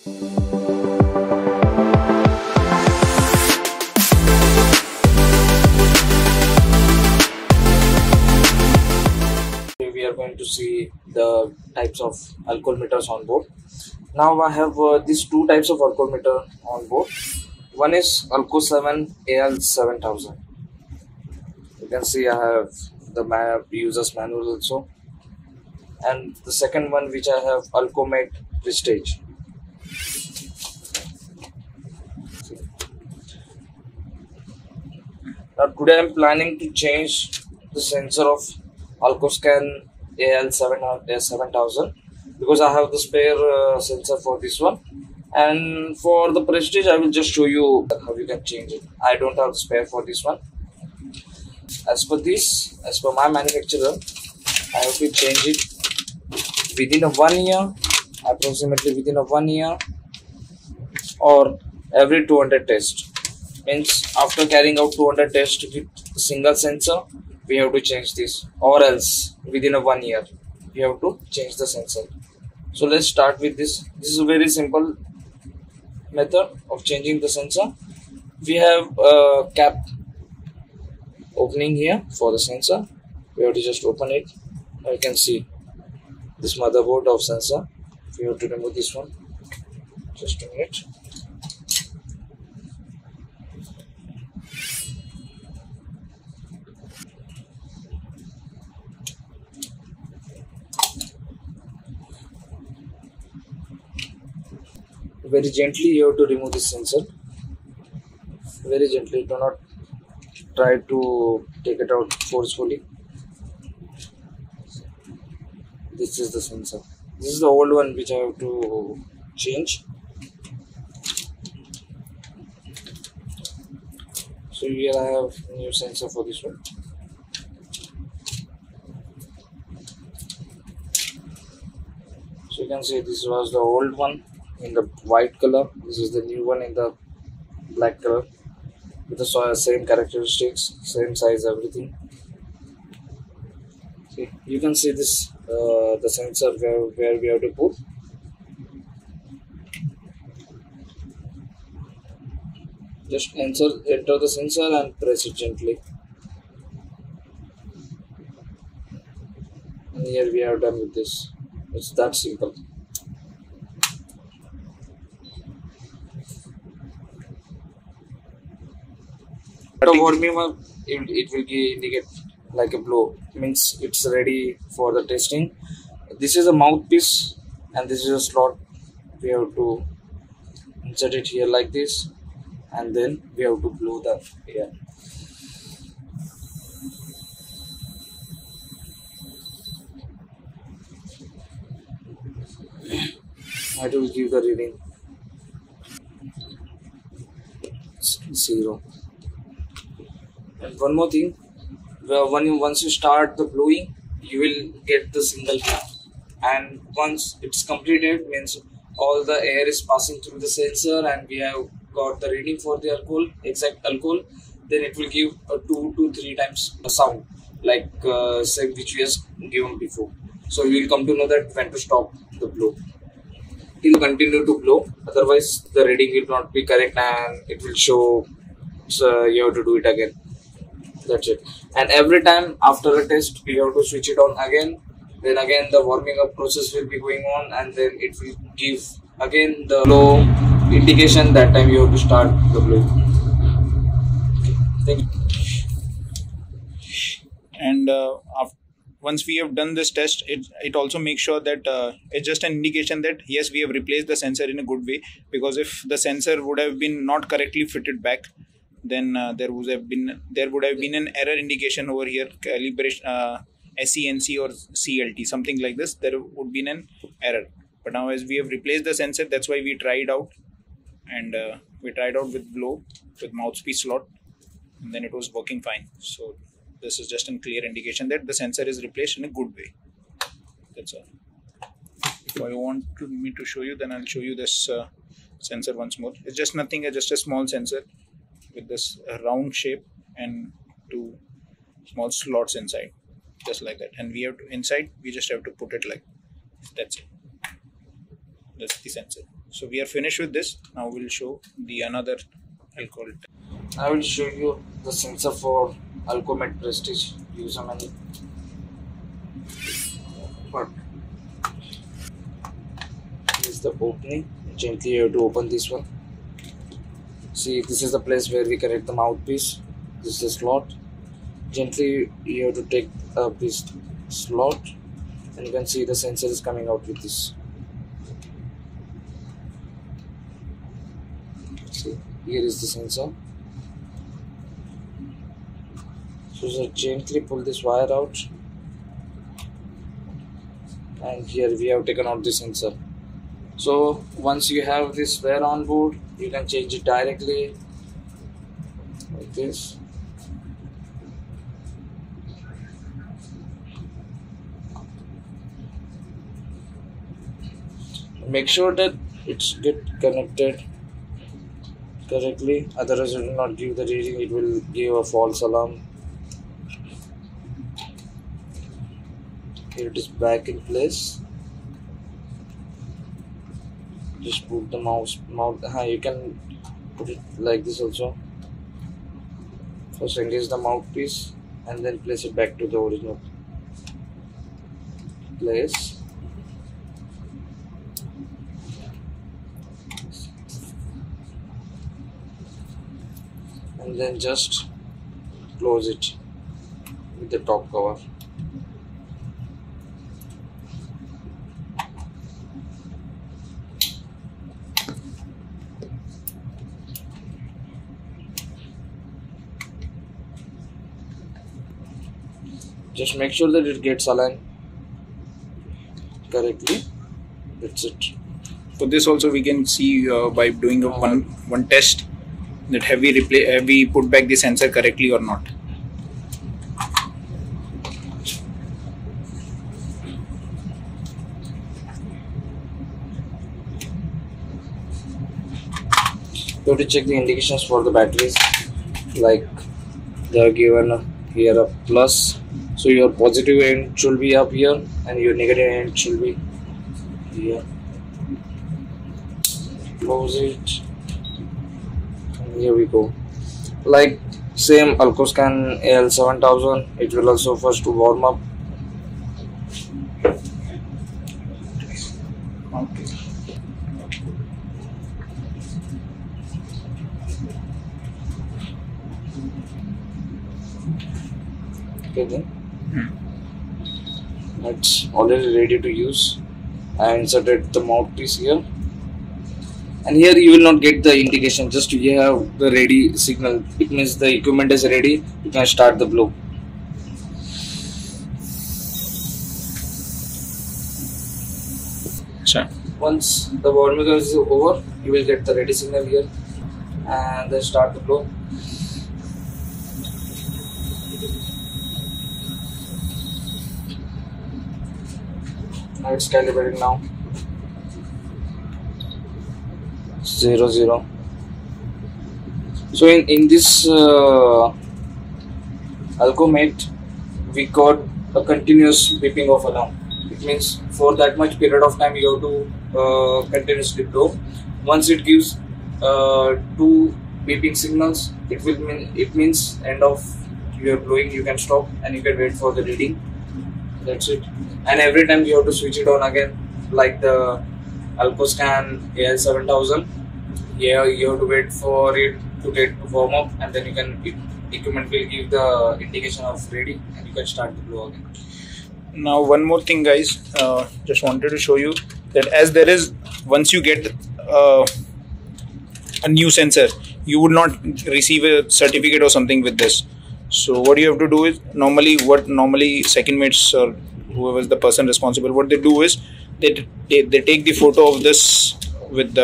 We are going to see the types of alcohol meters on board. Now I have these two types of alcohol meter on board. One is 𝙁𝙍𝙊𝙔𝙊𝙐𝙃. You can see I have the user's manual also, and the second one which I have alcoholmeter prestige. Now today I am planning to change the sensor of alcoholscan 𝙁𝙍𝙊𝙔𝙊𝙐𝙃 because I have the spare sensor for this one, and for the prestige I will just show you how you can change it. I don't have the spare for this one. As per my manufacturer, I have to change it within a 1 year, approximately within a 1 year, or every 200 tests. Means after carrying out 200 tests with a single sensor, we have to change this, or else within a 1 year we have to change the sensor. So let's start with this. This is a very simple method of changing the sensor. We have a cap opening here for the sensor. We have to just open it. Now you can see this motherboard of sensor. We have to remove this one. Just a minute. Very gently you have to remove this sensor. Very gently, do not try to take it out forcefully. This is the sensor. This is the old one which I have to change. So here I have new sensor for this one. So you can see this was the old one in the white color. This is the new one in the black color with the same characteristics, same size, everything. See, you can see this the sensor where we have to put. Just enter the sensor and press it gently. And here we are done with this. It's that simple. Warming up, it will indicate like a blow, means it's ready for the testing. This is a mouthpiece and this is a slot. We have to insert it here like this, and then we have to blow the air. I will give the reading 0. And one more thing, once you start the blowing, you will get the single beep, and once it's completed, means all the air is passing through the sensor and we have got the reading for the alcohol, exact alcohol, then it will give a 2 to 3 times the sound like same which we have given before. So you will come to know that when to stop the blow. It will continue to blow, otherwise the reading will not be correct and it will show, so you have to do it again. That's it. And every time after a test we have to switch it on again, then again the warming up process will be going on, and then it will give again the blow indication. That time you have to start the blow. Thank you. And once we have done this test, it also makes sure that it's just an indication that yes, we have replaced the sensor in a good way, because if the sensor would have been not correctly fitted back, then there would have been an error indication over here, calibration SENC or CLT, something like this. There would be an error. But now as we have replaced the sensor, that's why we tried out, and we tried out with blow, with mouthpiece slot, and then it was working fine. So this is just a clear indication that the sensor is replaced in a good way. That's all. If I want me to show you, then I'll show you this sensor once more. It's just nothing, just a small sensor with this round shape and 2 small slots inside, just like that. And we have to, inside we just have to put it like, that's it. That's the sensor. So we are finished with this. Now we'll show the another alcohol. I will show you the sensor for 𝙁𝙍𝙊𝙔𝙊𝙐𝙏𝑘𝑚𝑔𝑡 prestige. Use a many. But this is the opening. Gently you have to open this one. See, this is the place where we connect the mouthpiece. This is the slot. Gently you have to take this slot, and you can see the sensor is coming out with this. See, here is the sensor. So just gently pull this wire out, and here we have taken out the sensor. So once you have this wire on board, you can change it directly like this. Make sure that it's get connected correctly, otherwise it will not give the reading, it will give a false alarm. Here it is back in place. Just put the you can put it like this also. First engage the mouthpiece and then place it back to the original place. And then just close it with the top cover. Just make sure that it gets aligned correctly. That's it. For this also we can see by doing a one test that have we put back the sensor correctly or not. You have to check the indications for the batteries, like they are given here a plus, so your positive end should be up here and your negative end should be here. Close it. Here we go. Like same alcoholmeter 𝙁𝙍𝙊𝙔𝙊𝙐𝙏𝑘𝑚𝑔𝑡, it will also first to warm up. Okay then. It's already ready to use. I inserted the mouthpiece here. And here you will not get the indication, just you have the ready signal. It means the equipment is ready, you can start the blow. Sure. Once the warming is over, you will get the ready signal here and then start the blow. Now it's calibrating now. 0 0. So in this 𝙁𝙍𝙊𝙔𝙊𝙐𝙏 we got a continuous beeping of alarm. It means for that much period of time you have to continuously blow. Once it gives 2 beeping signals, it means end of your blowing. You can stop and you can wait for the reading. That's it. And every time you have to switch it on again, like the alcoholmeter 𝙁𝙍𝙊𝙔𝙊𝙐𝙏. Yeah, you have to wait for it to get warm up, and then equipment will give the indication of ready, and you can start the blow again. Now one more thing, guys, just wanted to show you that as there is, once you get a new sensor, you would not receive a certificate or something with this. So what you have to do is, normally second mates or whoever is the person responsible, what they do is they take the photo of this with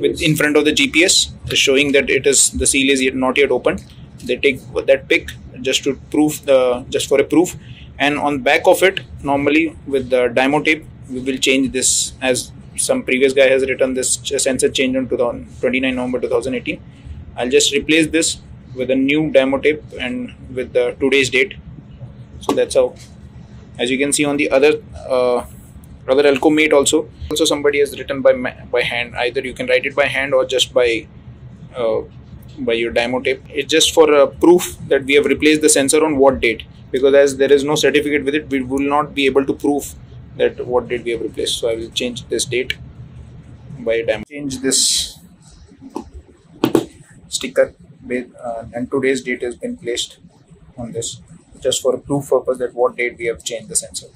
in front of the GPS, showing that the seal is not yet opened. They take that pic just for a proof, and on back of it, normally with the dymo tape, we will change this, as some previous guy has written this sensor change on 29 November 2018. I'll just replace this with a new dymo tape and with today's date. So that's how, as you can see on the other Other alcoholmeter also somebody has written by hand. Either you can write it by hand or just by your dymo tape. It's just for proof that we have replaced the sensor on what date, because as there is no certificate with it, we will not be able to prove that what date we have replaced. So I will change this date by dymo. Change this sticker and today's date has been placed on this, just for a proof purpose that what date we have changed the sensor.